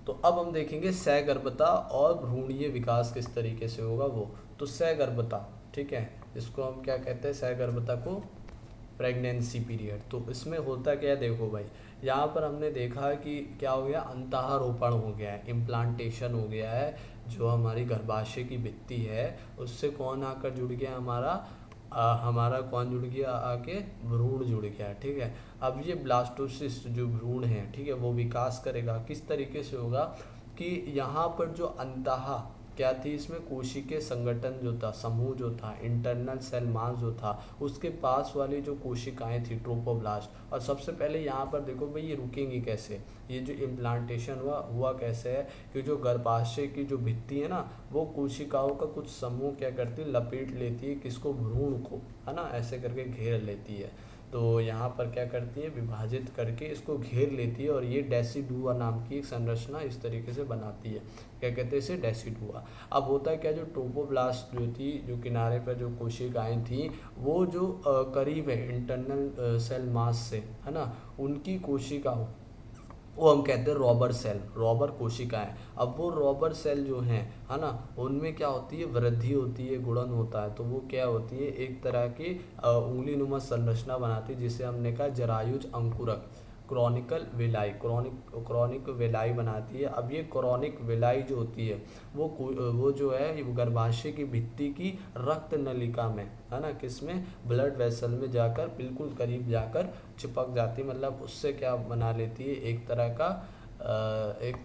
तो अब हम देखेंगे सगर्भता और भ्रूणीय विकास किस तरीके से होगा वो। तो सगर्भता, ठीक है, इसको हम क्या कहते हैं, सगर्भता को प्रेगनेंसी पीरियड। तो इसमें होता क्या है, देखो भाई, यहाँ पर हमने देखा कि क्या हो गया, अंतःरोपण हो गया है, इम्प्लांटेशन हो गया है। जो हमारी गर्भाशय की भित्ति है उससे कौन आकर जुड़ गया, हमारा कौन जुड़ गया, आके भ्रूण जुड़ गया, ठीक है। अब ये ब्लास्टोसिस्ट जो भ्रूण है, ठीक है, वो विकास करेगा। किस तरीके से होगा कि यहाँ पर जो अंतः क्या थी, इसमें कोशिकीय संगठन जो था, समूह जो था, इंटरनल सेल मास जो था, उसके पास वाली जो कोशिकाएं थी ट्रोपोब्लास्ट। और सबसे पहले यहाँ पर देखो भाई, ये रुकेंगी कैसे, ये जो इम्प्लांटेशन हुआ कैसे है कि जो गर्भाशय की जो भित्ति है ना, वो कोशिकाओं का कुछ समूह क्या करती है, लपेट लेती है किसको, भ्रूण को, है ना, ऐसे करके घेर लेती है। तो यहाँ पर क्या करती है, विभाजित करके इसको घेर लेती है और ये डेसिडुआ नाम की एक संरचना इस तरीके से बनाती है। क्या कहते हैं इसे, डेसिडुआ। अब होता है क्या, जो ट्रोपोब्लास्ट जो थी, जो किनारे पर जो कोशिकाएं थी, वो जो करीब है इंटरनल सेल मास से, है ना, उनकी कोशिकाओं, वो हम कहते हैं रॉबर सेल, रॉबर कोशिकाएं। अब वो रॉबर सेल जो हैं, है ना, उनमें क्या होती है, वृद्धि होती है, गुणन होता है। तो वो क्या होती है, एक तरह की उंगली नुमा संरचना बनाती है, जिसे हमने कहा जरायुज अंकुरक, क्रॉनिकल वेलाई, क्रॉनिक वेलाई बनाती है। अब ये क्रॉनिक वेलाई जो होती है, वो जो है ये गर्भाशय की भित्ति की रक्त नलिका में, है ना, किसमें, ब्लड वेसल में जाकर बिल्कुल करीब जाकर चिपक जाती है। मतलब उससे क्या बना लेती है, एक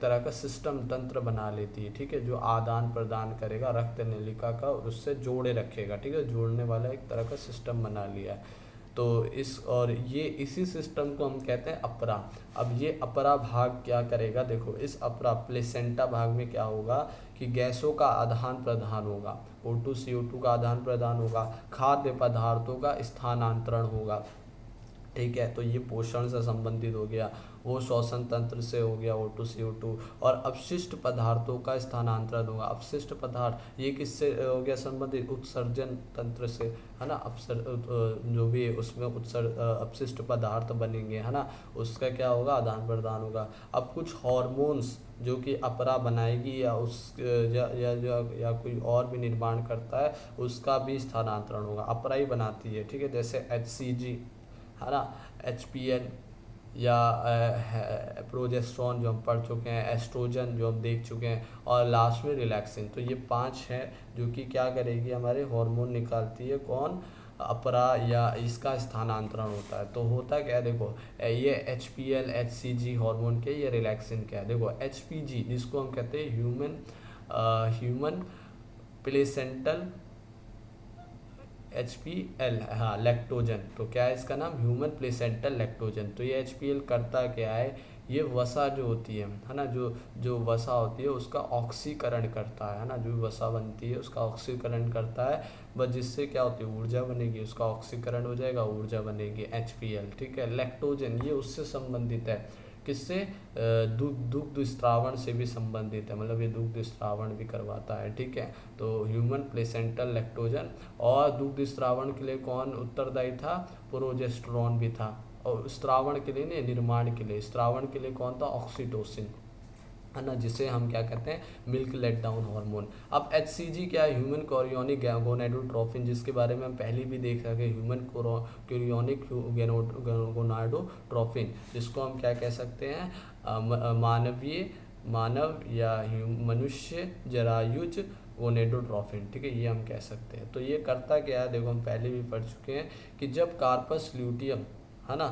तरह का सिस्टम, तंत्र बना लेती है, ठीक है, जो आदान प्रदान करेगा रक्त नलिका का और उससे जोड़े रखेगा, ठीक है, जोड़ने वाला एक तरह का सिस्टम बना लिया है। तो इसी सिस्टम को हम कहते हैं अपरा। अब ये अपरा भाग क्या करेगा, देखो इस अपरा प्लेसेंटा भाग में क्या होगा कि गैसों का आदान प्रदान होगा, O2 CO2 का आदान प्रदान होगा, खाद्य पदार्थों का स्थानांतरण होगा, ठीक है। तो ये पोषण से संबंधित हो गया, वो श्वसन तंत्र से हो गया O2 CO2, और अपशिष्ट पदार्थों का स्थानांतरण होगा। अपशिष्ट पदार्थ ये किससे हो गया संबंधित, उत्सर्जन तंत्र से, है ना, जो भी उसमें अपशिष्ट पदार्थ बनेंगे, है ना, उसका क्या होगा, आदान प्रदान होगा। अब कुछ हार्मोन्स जो कि अपरा बनाएगी या या कोई और भी निर्माण करता है, उसका भी स्थानांतरण होगा, अपरा ही बनाती है, ठीक है। जैसे HCG, है ना, HPL, या प्रोजेस्टेरॉन जो हम पढ़ चुके हैं, एस्ट्रोजन जो हम देख चुके हैं, और लास्ट में रिलैक्सिन। तो ये 5 हैं जो कि क्या करेगी, हमारे हार्मोन निकालती है, कौन, अपरा, या इसका स्थानांतरण होता है। तो होता क्या है, देखो ये HPL HCG हार्मोन के, ये रिलैक्सिन क्या है, देखो HPG जिसको हम कहते हैं ह्यूमन प्लेसेंटल HPL, हाँ, लैक्टोजन। तो क्या है इसका नाम, ह्यूमन प्लेसेंटल लैक्टोजन। तो ये HPL करता क्या है, ये वसा जो होती है ना, जो वसा होती है उसका ऑक्सीकरण करता है ना, जो वसा बनती है उसका ऑक्सीकरण करता है, बस जिससे क्या होती है, ऊर्जा बनेगी, उसका ऑक्सीकरण हो जाएगा, ऊर्जा बनेगी, HPL, ठीक है। लैक्टोजन ये उससे संबंधित है, किससे, दुग्ध स्त्रावण से भी संबंधित है, मतलब ये दुग्ध स्त्रावण भी करवाता है, ठीक है। तो ह्यूमन प्लेसेंटल लैक्टोजन, और दुग्ध स्त्रावण के लिए कौन उत्तरदायी था, प्रोजेस्टेरॉन भी था, और स्त्रावण के लिए नहीं, निर्माण के लिए, स्त्रावण के लिए कौन था, ऑक्सीटोसिन, है ना, जिसे हम क्या कहते हैं, मिल्क लेट डाउन हार्मोन। अब HCG क्या है, ह्यूमन कोरियोनिक गोनाडोट्रोफिन, जिसके बारे में हम पहले भी देख रहे हैं, ह्यूमन कोरियोनिक गोनाडोट्रोफिन, जिसको हम क्या कह सकते हैं, मानव या मनुष्य जरायुज गोनेडोट्रोफिन, ठीक है, ये हम कह सकते हैं। तो ये करता क्या है, देखो हम पहले भी पढ़ चुके हैं कि जब कार्पस ल्यूटियम, है ना,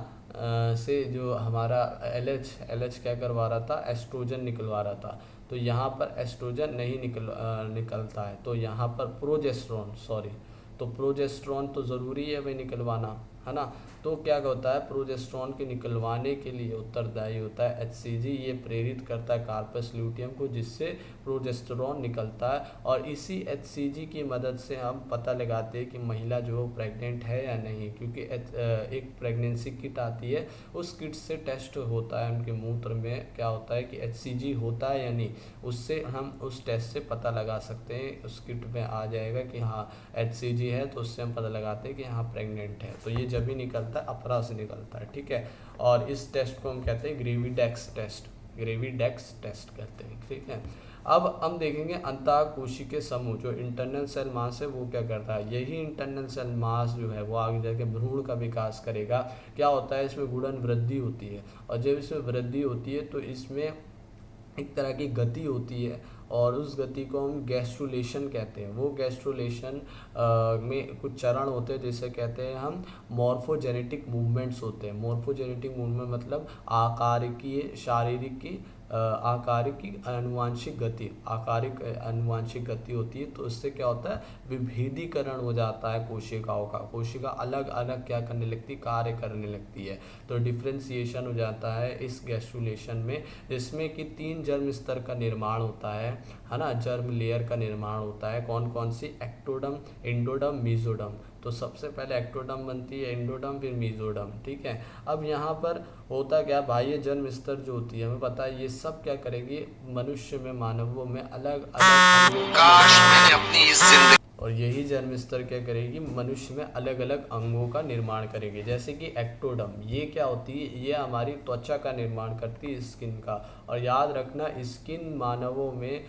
से जो हमारा LH क्या करवा रहा था, एस्ट्रोजन निकलवा रहा था। तो यहाँ पर एस्ट्रोजन नहीं निकलता है, तो यहाँ पर तो प्रोजेस्टेरॉन तो ज़रूरी है भाई निकलवाना, है ना। तो क्या होता है, प्रोजेस्टेरॉन के निकलवाने के लिए उत्तरदायी होता है HCG, ये प्रेरित करता है कार्पस ल्यूटियम को, जिससे प्रोजेस्टेरॉन निकलता है। और इसी HCG की मदद से हम पता लगाते हैं कि महिला जो प्रेग्नेंट है या नहीं, क्योंकि एक प्रेगनेंसी किट आती है, उस किट से टेस्ट होता है, उनके मूत्र में क्या होता है कि HCG होता है या नहीं, उससे हम उस टेस्ट से पता लगा सकते हैं। उस किट में आ जाएगा कि हाँ HCG है, तो उससे हम पता लगाते हैं कि हाँ प्रेग्नेंट है। तो ये जब भी निकलता है, अपरा से निकलता है, ठीक है। और इस टेस्ट को हम कहते हैं ग्रेविडेक्स टेस्ट, ग्रेविडेक्स टेस्ट कहते हैं, ठीक है। अब हम देखेंगे अंतःकोशिकीय समूह, जो इंटरनल सेल मास है वो क्या करता है, यही इंटरनल सेल मास जो है वो आगे जाके भ्रूण का विकास करेगा। क्या होता है, इसमें गुणन वृद्धि होती है, और जब इसमें वृद्धि होती है तो इसमें एक तरह की गति होती है, और उस गति को हम गैस्ट्रुलेशन कहते हैं। वो गैस्ट्रुलेशन में कुछ चरण होते हैं, जैसे कहते हैं हम मॉर्फोजेनेटिक मूवमेंट्स होते हैं। मॉर्फोजेनेटिक मूवमेंट मतलब आकारिकीय शारीरिक की आकारिक अनुवांशिक गति, आकारिक अनुवांशिक गति होती है। तो इससे क्या होता है, विभेदीकरण हो जाता है कोशिकाओं का, कोशिका अलग अलग क्या करने लगती, कार्य करने लगती है। तो डिफ्रेंसिएशन हो जाता है इस गैस्ट्रुलेशन में, जिसमें कि 3 जर्म स्तर का निर्माण होता है ना, जर्म लेयर का निर्माण होता है। कौन कौन सी, एक्टोडम, एंडोडम, मीजोडम। तो सबसे पहले एक्टोडम बनती है, एंडोडम, फिर मीजोडम, ठीक है। अब यहाँ पर होता क्या, बाह्य जन्म स्तर जो होती है, हमें पता है ये सब क्या करेगी, मनुष्य में, मानवों में अलग अलग और यही जन्म स्तर क्या करेगी, मनुष्य में अलग अलग अंगों का निर्माण करेगी। जैसे कि एक्टोडम, ये क्या होती है, ये हमारी त्वचा का निर्माण करती है, स्किन का। और याद रखना, स्किन मानवों में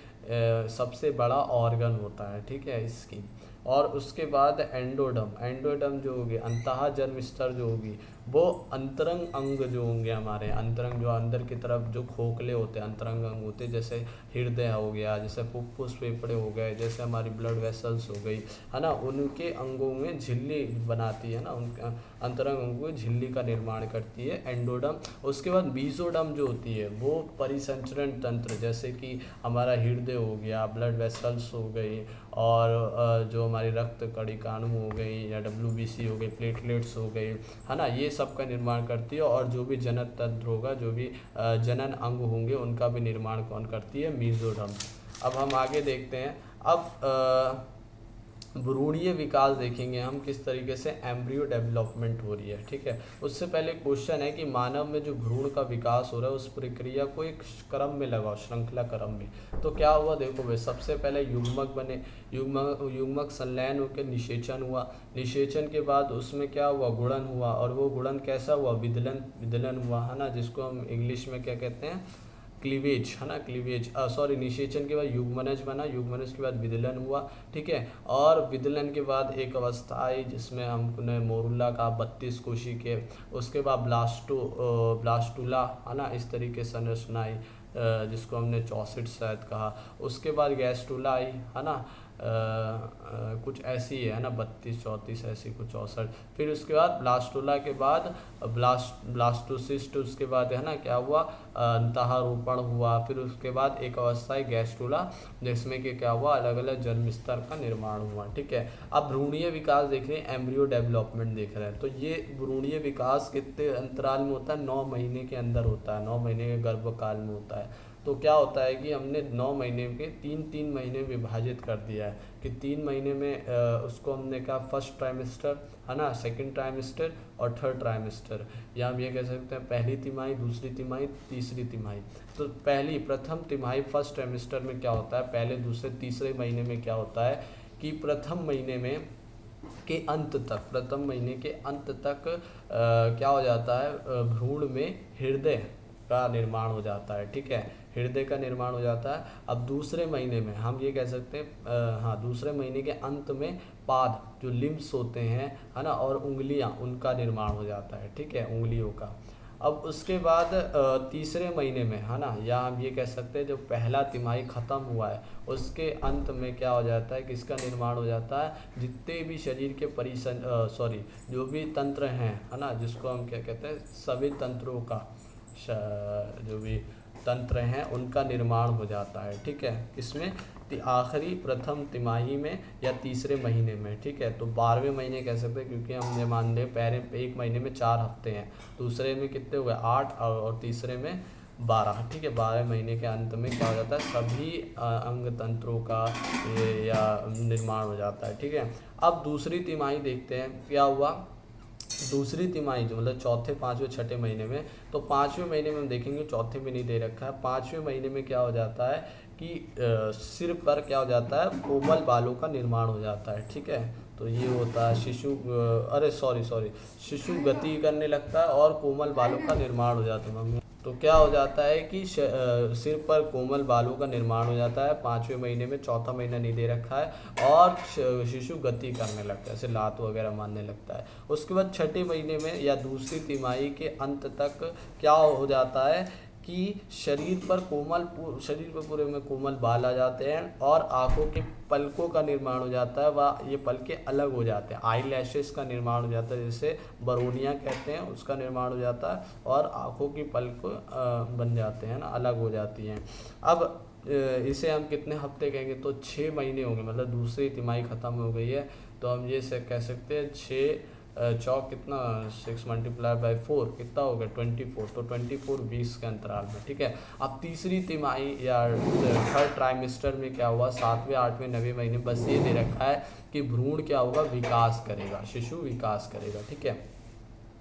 सबसे बड़ा ऑर्गन होता है, ठीक है, स्किन। और उसके बाद एंडोडम, एंडोडम जो होगी, अंतः जन्म स्तर जो होगी, वो अंतरंग अंग जो होंगे हमारे, अंतरंग जो अंदर की तरफ जो खोखले होते हैं, अंतरंग अंग होते हैं, जैसे हृदय हो गया, जैसे फुफ्फुस फेफड़े हो गए, जैसे हमारी ब्लड वेसल्स हो गई, है ना, उनके अंगों में झिल्ली बनाती है ना, उनके अंतरंग अंगों में झिल्ली का निर्माण करती है एंडोडम। उसके बाद मीजोडम जो होती है वो परिसंचरण तंत्र, जैसे कि हमारा हृदय हो गया, ब्लड वेसल्स हो गई, और जो हमारी रक्त कणिकाणु हो गई, या WBC हो गई, प्लेटलेट्स हो गई, है ना, ये सब का निर्माण करती है। और जो भी जनन तंत्र होगा, जो भी जनन अंग होंगे, उनका भी निर्माण कौन करती है, मीजोडम। अब हम आगे देखते हैं। अब भ्रूणीय विकास देखेंगे हम, किस तरीके से एम्ब्रियो डेवलपमेंट हो रही है, ठीक है। उससे पहले क्वेश्चन है कि मानव में जो भ्रूण का विकास हो रहा है, उस प्रक्रिया को एक क्रम में लगाओ, श्रृंखला क्रम में। तो क्या हुआ, देखो भाई, सबसे पहले युग्मक बने, युग्मक संलयन होकर निषेचन हुआ, निषेचन के बाद उसमें क्या हुआ, गुणन हुआ, और वो गुणन कैसा हुआ, विदलन हुआ, है ना, जिसको हम इंग्लिश में क्या कहते हैं, क्लीवेज, है ना, क्लीवेज, सॉरी, निषेचन के बाद युग्मनज बना, युग्मनज के बाद विदलन हुआ, ठीक है। और विदलन के बाद एक अवस्था आई जिसमें हमने मोरुला का 32 कोशिके, उसके बाद ब्लास्टुला, है ना, इस तरीके से संरचना आई, जिसको हमने 64 शायद कहा। उसके बाद गैस्टुला आई, है ना, कुछ ऐसी है ना, 32 34 ऐसी कुछ 64। फिर उसके बाद ब्लास्टुला के बाद ब्लास्टोसिस्ट, उसके बाद है ना क्या हुआ, अंतःरोपण हुआ। फिर उसके बाद एक अवस्था है गैस्टुला, जिसमें कि क्या हुआ, अलग अलग जन्म स्तर का निर्माण हुआ, ठीक है। अब भ्रूणीय विकास देख रहे हैं, एम्ब्रियो डेवलपमेंट देख रहे हैं। तो ये भ्रूणीय विकास कितने अंतराल में होता है, 9 महीने के अंदर होता है, 9 महीने के गर्भकाल में होता है। तो क्या होता है कि हमने 9 महीने के 3 महीने विभाजित कर दिया है, कि 3 महीने में उसको हमने कहा फर्स्ट ट्राइमेस्टर, है ना, सेकंड ट्राइमेस्टर और थर्ड ट्राइमेस्टर, या हम ये कह सकते हैं पहली तिमाही, दूसरी तिमाही, तीसरी तिमाही। तो प्रथम तिमाही फर्स्ट ट्राइमेस्टर में क्या होता है, पहले दूसरे तीसरे महीने में क्या होता है कि प्रथम महीने में के अंत तक, प्रथम महीने के अंत तक क्या हो जाता है, भ्रूण में हृदय का निर्माण हो जाता है, ठीक है, हृदय का निर्माण हो जाता है। अब दूसरे महीने में हम ये कह सकते हैं, हाँ, दूसरे महीने के अंत में पाद, जो लिम्स होते हैं, है ना, और उंगलियां, उनका निर्माण हो जाता है, ठीक है, उंगलियों का। अब उसके बाद तीसरे महीने में, है ना, या हम ये कह सकते हैं जो पहला तिमाही ख़त्म हुआ है, उसके अंत में क्या हो जाता है, किसका निर्माण हो जाता है, जितने भी शरीर के जो भी तंत्र हैं, है ना, जिसको हम क्या कहते हैं, सभी तंत्रों का, जो भी तंत्र हैं, उनका निर्माण हो जाता है, ठीक है, इसमें आखिरी प्रथम तिमाही में या तीसरे महीने में, ठीक है। तो 12वें महीने कह सकते हैं, क्योंकि हम ये मान लें पहले एक महीने में 4 हफ्ते हैं, दूसरे में कितने हुए 8, और तीसरे में 12, ठीक है। 12वें महीने के अंत में क्या हो जाता है, सभी अंग तंत्रों का या निर्माण हो जाता है, ठीक है। अब दूसरी तिमाही देखते हैं क्या हुआ, दूसरी तिमाही जो मतलब चौथे, पाँचवें, छठे महीने में। तो 5वें महीने में हम देखेंगे, चौथे में नहीं दे रखा है, 5वें महीने में क्या हो जाता है कि सिर पर क्या हो जाता है, कोमल बालों का निर्माण हो जाता है, ठीक है। तो ये होता है शिशु गति करने लगता है और कोमल बालों का निर्माण हो जाता है। तो क्या हो जाता है कि सिर पर कोमल बालों का निर्माण हो जाता है 5वें महीने में, चौथा महीना नहीं दे रखा है, और शिशु गति करने लगता है, जैसे लात वगैरह मारने लगता है। उसके बाद छठे महीने में या दूसरी तिमाही के अंत तक क्या हो जाता है कि शरीर पर पूरे में कोमल बाल आ जाते हैं और आंखों के पलकों का निर्माण हो जाता है, वह ये पलके अलग हो जाते हैं, आई लैशेस का निर्माण हो जाता है, जैसे बरोनिया कहते हैं, उसका निर्माण हो जाता है, और आंखों की पलक बन जाते हैं ना, अलग हो जाती हैं। अब इसे हम कितने हफ्ते कहेंगे, तो 6 महीने होंगे, मतलब दूसरी तिमाही खत्म हो गई है, तो हम ये से कह सकते हैं 6 चौक कितना 6 मल्टीप्लाई बाई 4 कितना हो गया 24, तो 24 20 के अंतराल में, ठीक है। अब तीसरी तिमाही या थर्ड ट्राइमेस्टर में क्या हुआ, 7वें 8वें 9वें महीने बस ये दे रखा है कि भ्रूण क्या होगा, विकास करेगा, शिशु विकास करेगा, ठीक है।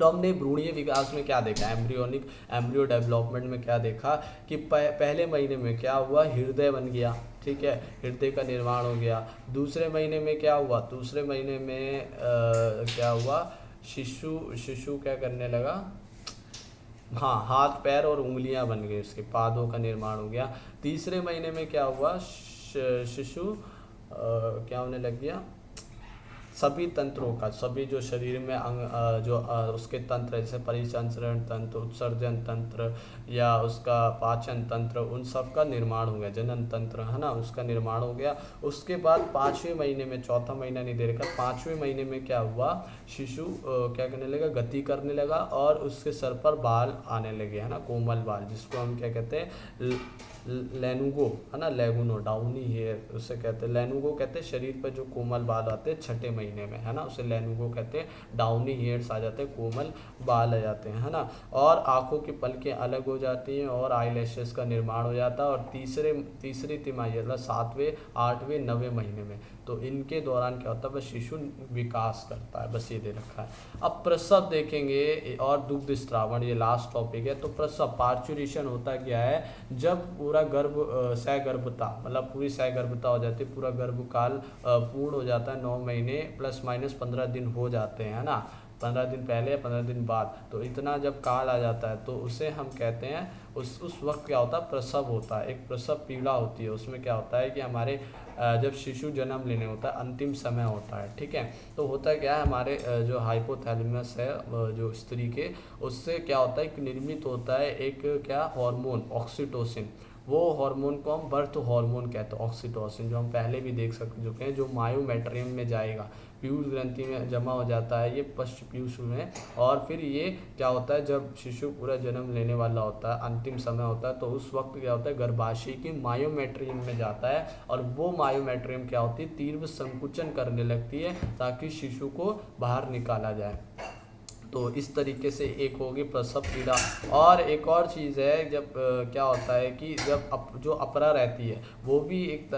तो हमने भ्रूणीय विकास में क्या देखा, एम्ब्रियो डेवलपमेंट में क्या देखा कि पहले महीने में क्या हुआ, हृदय बन गया, ठीक है, हृदय का निर्माण हो गया। दूसरे महीने में क्या हुआ, दूसरे महीने में क्या हुआ, शिशु क्या करने लगा, हाँ, हाथ पैर और उंगलियां बन गई, उसके पादों का निर्माण हो गया। तीसरे महीने में क्या हुआ, शिशु क्या होने लग गया, सभी तंत्रों का, सभी जो शरीर में उसके तंत्र, जैसे परिसंचरण तंत्र, उत्सर्जन तंत्र या उसका पाचन तंत्र, उन सब का निर्माण हो गया, जनन तंत्र है ना, उसका निर्माण हो गया। उसके बाद 5वें महीने में, चौथा महीना नहीं दे रखा, 5वें महीने में क्या हुआ, शिशु क्या करने लगा, गति करने लगा, और उसके सर पर बाल आने लगे, है ना, कोमल बाल, जिसको हम क्या कहते हैं, लेनुगो, है ना, लेगुनो, डाउनी हेयर उसे कहते हैं, लेनुगो कहते हैं शरीर पर जो कोमल बाल आते हैं छठे महीने में, है ना, उसे लेनुगो कहते हैं, डाउनी हेयर्स आ जाते हैं, कोमल बाल आ जाते हैं, है ना, और आंखों की पलकें अलग हो जाती हैं और आई लैशेस का निर्माण हो जाता है, और तीसरी तिमाही मतलब 7वें 8वें 9वें महीने में, तो इनके दौरान क्या होता है, बस शिशु विकास करता है, बस ये दे रखा है। अब प्रसव देखेंगे और दुग्ध स्त्रावण, ये लास्ट टॉपिक है। तो प्रसव पार्चुरेशन होता क्या है, जब पूरा सहगर्भता मतलब पूरी सहगर्भता हो जाती है, पूरा गर्भकाल पूर्ण हो जाता है, 9 महीने प्लस माइनस 15 दिन हो जाते हैं, है ना, 15 दिन पहले या 15 दिन बाद, तो इतना जब काल आ जाता है तो उसे हम कहते हैं, उस वक्त क्या होता है, प्रसव होता है, एक प्रसव पीड़ा होती है। उसमें क्या होता है कि हमारे जब शिशु जन्म लेने होता है, अंतिम समय होता है, ठीक है, तो होता क्या है, हमारे जो हाइपोथैलेमस है जो स्त्री के, उससे क्या होता है कि निर्मित होता है एक क्या हार्मोन, ऑक्सीटोसिन। वो हार्मोन को हम बर्थ हार्मोन कहते हैं, ऑक्सीटोसिन, जो हम पहले भी देख चुके हैं, जो मायोमेट्रियम में जाएगा, पीयूष ग्रंथि में जमा हो जाता है ये पश्च पीयूष में, और फिर ये क्या होता है, जब शिशु पूरा जन्म लेने वाला होता है, अंतिम समय होता है, तो उस वक्त क्या होता है, गर्भाशय की मायोमेट्रियम में जाता है, और वो मायोमेट्रियम क्या होती है, तीव्र संकुचन करने लगती है ताकि शिशु को बाहर निकाला जाए। तो इस तरीके से एक होगी प्रसव पीड़ा। और एक और चीज़ है, जब क्या होता है कि जब जो अपरा रहती है वो भी एक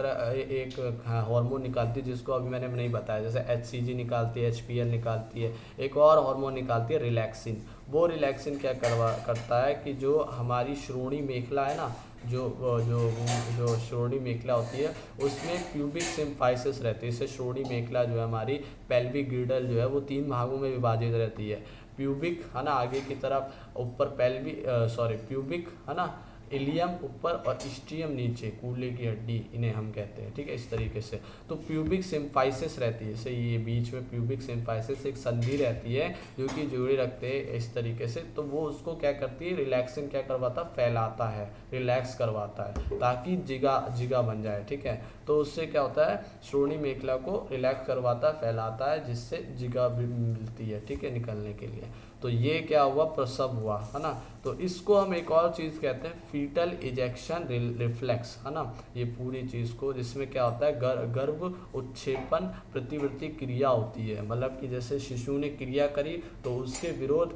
हार्मोन निकालती है, जिसको अभी मैंने नहीं बताया, जैसे HCG निकालती है, HPL निकालती है, एक और हार्मोन निकालती है रिलैक्सिन। वो रिलैक्सिन क्या करता है कि जो हमारी श्रोणी मेखला है ना, जो श्रोणी मेखला होती है, उसमें प्यूबिक सिम्फाइसिस रहती है। इससे श्रोणी मेखला जो है हमारी पेल्विक ग्रिडल जो है वो 3 भागों में विभाजित रहती है, प्यूबिक है ना आगे की तरफ, ऊपर प्यूबिक है ना, इलियम ऊपर और स्ट्रियम नीचे, कूल्हे की हड्डी इन्हें हम कहते हैं, ठीक है, इस तरीके से। तो प्यूबिक सिम्फाइसिस रहती है, जैसे ये बीच में प्यूबिक सिम्फाइसिस एक संधि रहती है जो कि जोड़े रखते हैं इस तरीके से, तो वो उसको क्या करती है, रिलैक्सिन क्या करवाता, फैलाता है, रिलैक्स करवाता है ताकि जिगा बन जाए, ठीक है। तो उससे क्या होता है, श्रोणी मेखला को रिलैक्स करवाता है, फैलाता है, जिससे जिगा भी मिलती है, ठीक है, निकलने के लिए। तो ये क्या हुआ, प्रसव हुआ, है ना। तो इसको हम एक और चीज़ कहते हैं फीटल इजेक्शन रिफ्लेक्स, है ना, ये पूरी चीज़ को, जिसमें क्या होता है, गर्भ उत्क्षेपण प्रतिवृत्ति क्रिया होती है, मतलब कि जैसे शिशु ने क्रिया करी तो उसके विरोध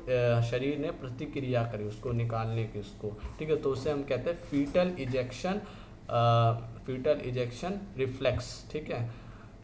शरीर ने प्रतिक्रिया करी उसको निकालने की, उसको, ठीक है, तो उसे हम कहते हैं फीटल इजेक्शन रिफ्लेक्स, ठीक है,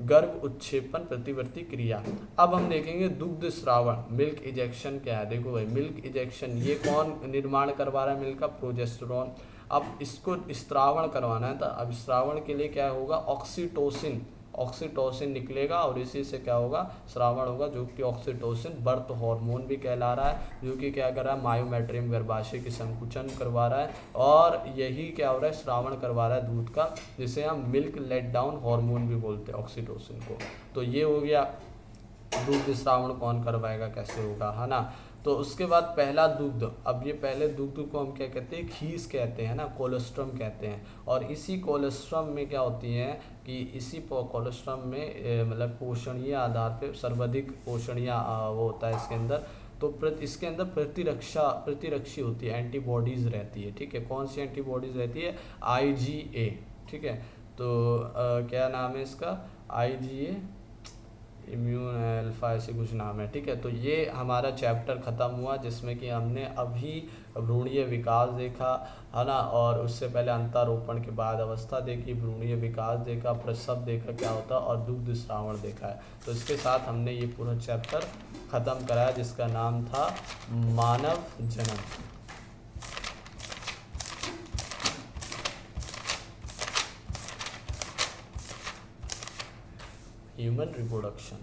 गर्भ उत्क्षेपण प्रतिवर्ती क्रिया। अब हम देखेंगे दुग्ध स्रावण, मिल्क इजेक्शन क्या है। देखो भाई, मिल्क इजेक्शन ये कौन निर्माण करवा रहा है, मिल्क का, प्रोजेस्टेरोन। अब इसको स्त्रावण करवाना है, तो अब स्त्रावण के लिए क्या होगा, ऑक्सीटोसिन ऑक्सीटोसिन निकलेगा और इसी से क्या होगा, श्रावण होगा, जो कि ऑक्सीटोसिन बर्थ हार्मोन भी कहला रहा है, जो कि क्या कर रहा है, मायोमेट्रियम गर्भाशय की संकुचन करवा रहा है, और यही क्या हो रहा है, श्रावण करवा रहा है दूध का, जिसे हम मिल्क लेट डाउन हार्मोन भी बोलते हैं ऑक्सीटोसिन को। तो ये हो गया दुग्ध श्रावण कौन करवाएगा, कैसे होगा, है ना। तो उसके बाद पहला दुग्ध, अब ये पहले दुग्ध को हम क्या कहते हैं, खीस कहते हैं ना, कोलेस्ट्रम कहते हैं। और इसी कोलेस्ट्रम में क्या होती है कि इसी कोलेस्ट्रम में मतलब पोषणीय आधार पे सर्वाधिक पोषणीय वो होता है इसके अंदर। तो इसके अंदर प्रतिरक्षी होती है, एंटीबॉडीज़ रहती है, ठीक है। कौन सी एंटीबॉडीज़ रहती है, IgA, ठीक है। तो क्या नाम है इसका, IgA इम्यून अल्फा ऐसे कुछ नाम है, ठीक है। तो ये हमारा चैप्टर ख़त्म हुआ, जिसमें कि हमने अभी भ्रूणीय विकास देखा, है ना, और उससे पहले अंतारोपण के बाद अवस्था देखी, भ्रूणीय विकास देखा, प्रसव देखा क्या होता, और दुग्ध श्रावण देखा है। तो इसके साथ हमने ये पूरा चैप्टर ख़त्म कराया, जिसका नाम था मानव जन्म। Human reproduction.